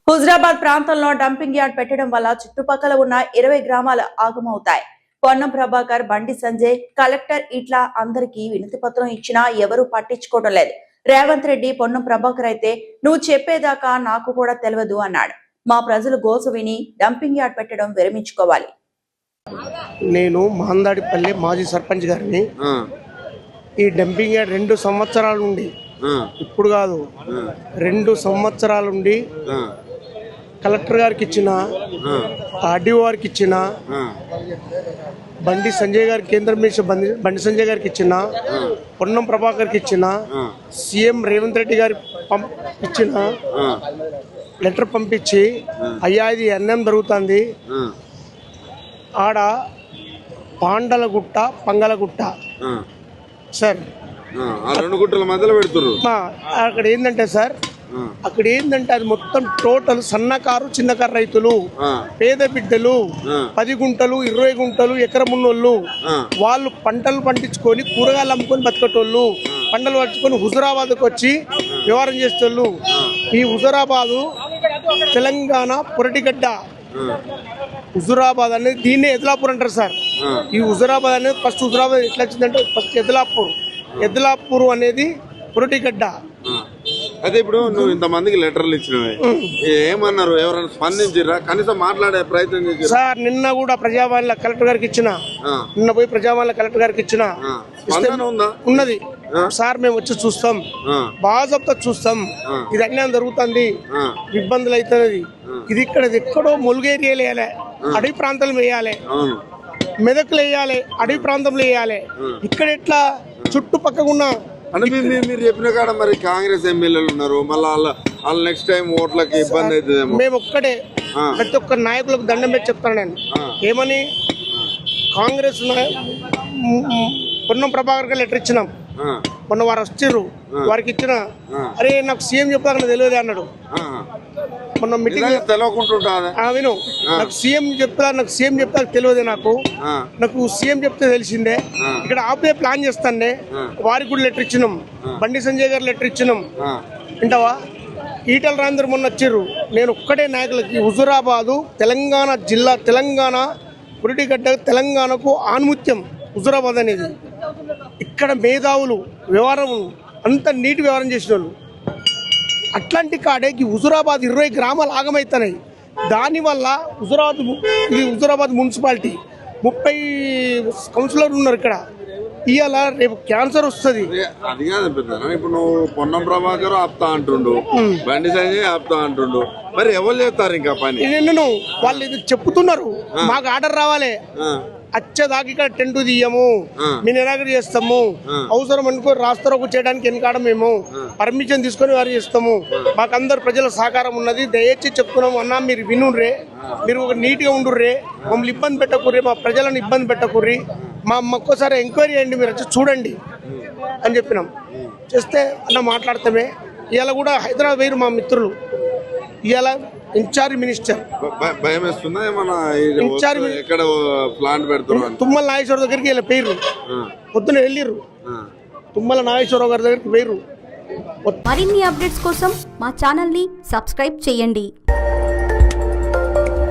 హుజరాబాద్ ప్రాంతంలో dumping yard పెట్టడం వల్ల చుట్టుపక్కల ఉన్న 20 గ్రామాలు ఆగమవుతాయి. పొన్నం ప్రభాకర్, బండి సంజయ్, కలెక్టర్ ఇట్లా అందరికీ వినతి పత్రం ఇచ్చినా ఎవరూ పట్టించుకోవడం లేదు. రేవంత్ రెడ్డి పొన్నం ప్రభాకర్ అయితే నువ్వు చెప్పేదాకా నాకు కూడా తెలియదు అన్నాడు. మా ప్రజలు గోస విని డంపింగ్ యార్డ్ పెట్టడం విరమించుకోవాలి. నేను మహందాడిపల్లి మాజీ సర్పంచ్ గారిని. ఈ డంపింగ్ యార్డ్ 2 సంవత్సరాల నుండి, ఇప్పుడు కాదు 2 సంవత్సరాల నుండి కలెక్టర్ గారికి ఇచ్చిన, ఆర్డీఓ గారికి ఇచ్చిన, బండి సంజయ్ గారికి, కేంద్ర మినిస్టర్ బండి సంజయ్ గారికి ఇచ్చిన, పొన్నం ప్రభాకర్కి ఇచ్చిన, సీఎం రేవంత్ రెడ్డి గారికి ఇచ్చిన లెటర్ పంపించి అయ్యా ఇది అన్యాయం జరుగుతుంది, ఆడ పాండలగుట్ట పంగలగుట్ట సార్, అక్కడ ఏంటంటే సార్, అక్కడ ఏంటంటే అది మొత్తం టోటల్ సన్నకారు చిన్నకారు రైతులు, పేద బిడ్డలు, 10 గుంటలు 20 గుంటలు ఎకరమున్నోళ్ళు, వాళ్ళు పంటలు పండించుకొని కూరగాయలు అమ్ముకొని బతకటోళ్ళు, పంటలు పండించుకొని హుజురాబాద్కి వచ్చి వ్యవహారం చేసేటోళ్ళు. ఈ హుజురాబాదు తెలంగాణ పొరటిగడ్డ. హుజురాబాద్ అనేది దీన్నే ఎదలాపూర్ అంటారు సార్. ఈ హుజురాబాద్ అనేది ఫస్ట్ హుజురాబాద్ ఎట్లా వచ్చిందంటే ఫస్ట్ ఎదలాపూర్ అనేది పొరటిగడ్డ. అదే ఇప్పుడు నువ్వు ఇంతమందికి లెటర్లు ఇచ్చినవి ఏమన్నారు? ఎవరైనా స్పందించిరా? కనీసం మాట్లాడే ప్రయత్నం చేసి సార్ నిన్న కూడా ప్రజావాణిలో కలెక్టర్ గారికి ఇచ్చిన, నిన్న పోయి ప్రజావాణిలో కలెక్టర్ గారికి ఇచ్చిన ఉన్నది సార్. మేము వచ్చి చూస్తాం, బాగా చూస్తాం, ఇది అన్యాయం జరుగుతుంది, ఇబ్బందులు అవుతున్నది. ఇది ఇక్కడ ఎక్కడో ములుగేరియాలు వేయాలి, అడవి ప్రాంతాలు వేయాలి, మెదకులు వేయాలి, అడవి ప్రాంతంలో వేయాలి. ఇక్కడ ఎట్లా చుట్టుపక్కల ఉన్న అంటే మీరు చెప్పిన కాడ మరి కాంగ్రెస్ ఎమ్మెల్యేలు ఉన్నారు, మళ్ళీ వాళ్ళ నెక్స్ట్ టైం ఓట్లకి ఇబ్బంది అవుతుంది. మేము ఒక్కటే ప్రతి ఒక్క నాయకులకు దండం పెట్టి చెప్తాను నేను. ఏమని కాంగ్రెస్ పొన్నం ప్రభాకర్ గారు లెటర్ ఇచ్చినాం, మొన్న వారు వచ్చారు, వారికి ఇచ్చిన, అరే నాకు సీఎం చెప్తాను తెలియదు అన్నాడు. మొన్న మీటింగ్ తెలియకుంటుంటా విను, నాకు సీఎం చెప్తా తెలియదు, నాకు సీఎం చెప్తే తెలిసిందే. ఇక్కడ ఆపే ప్లాన్ చేస్తానే, వారికి కూడా లెటర్ ఇచ్చినాం, బండి సంజయ్ గారు లెటర్ ఇచ్చినాం. వింటావా? ఈటల రాజేందర్ మొన్న వచ్చారు. నేను ఒక్కటే నాయకులకి, హుజురాబాదు తెలంగాణ జిల్లా, తెలంగాణ పురిటిగడ్డ, తెలంగాణకు ఆనుముత్యం హుజురాబాద్ అనేది. ఇక్కడ మేధావులు వ్యవహారం అంత నీటి వ్యవహారం చేసిన వాళ్ళు. అట్లాంటి కాడేకి హుజురాబాద్ 20 గ్రామాలు ఆగమవుతున్నాయి. దానివల్ల హుజురాబాద్ మున్సిపాలిటీ 30 కౌన్సిలర్లు ఉన్నారు ఇక్కడ. ఇవాళ రేపు క్యాన్సర్ వస్తుంది. అది కాదు ఇప్పుడు నువ్వు పొన్నం ప్రభాకర్ ఆపుతా అంటుండు, బండి సంజయ్ ఆపుతా అంటుండు, మరి ఎవరు చేస్తారు ఇంకా పని? నేను వాళ్ళు ఇది చెప్తున్నారు, మాకు ఆర్డర్ రావాలి, అచ్చేదాకా ఇక్కడ టెంట్ తీయము, మేము నిరాకరణ చేస్తాము, అవసరం అనుకో రాస్తారోకు చేయడానికి వెనకాడ మేము పర్మిషన్ తీసుకొని వారు చేస్తాము, మాకు అందరు ప్రజల సహకారం ఉన్నది, దయచేసి చెప్తున్నాము అన్నా, మీరు వినుర్రే, మీరు ఒక నీట్గా ఉండుర్రే, మమ్మల్ని ఇబ్బంది పెట్టకుర్రి, మా ప్రజలను ఇబ్బంది పెట్టకుర్రి, మా ఒక్కసారి ఎంక్వైరీ చేయండి, మీరు వచ్చి చూడండి అని చెప్పినాం. చేస్తే అన్న మాట్లాడతామే. ఇవాళ కూడా హైదరాబాద్ వేరు మా మిత్రులు, ఇవాళ ఇన్ఛార్జ్ మినిస్టర్ తుమ్మల నాగేశ్వరరావు దగ్గరికి వీళ్ళ పేరు పొద్దున వెళ్ళిర్రు, తుమ్మల నాగేశ్వరరావు గారి దగ్గరికి పేరు. మరిన్ని అప్డేట్స్ కోసం మా ఛానల్ ని సబ్స్క్రైబ్ చేయండి.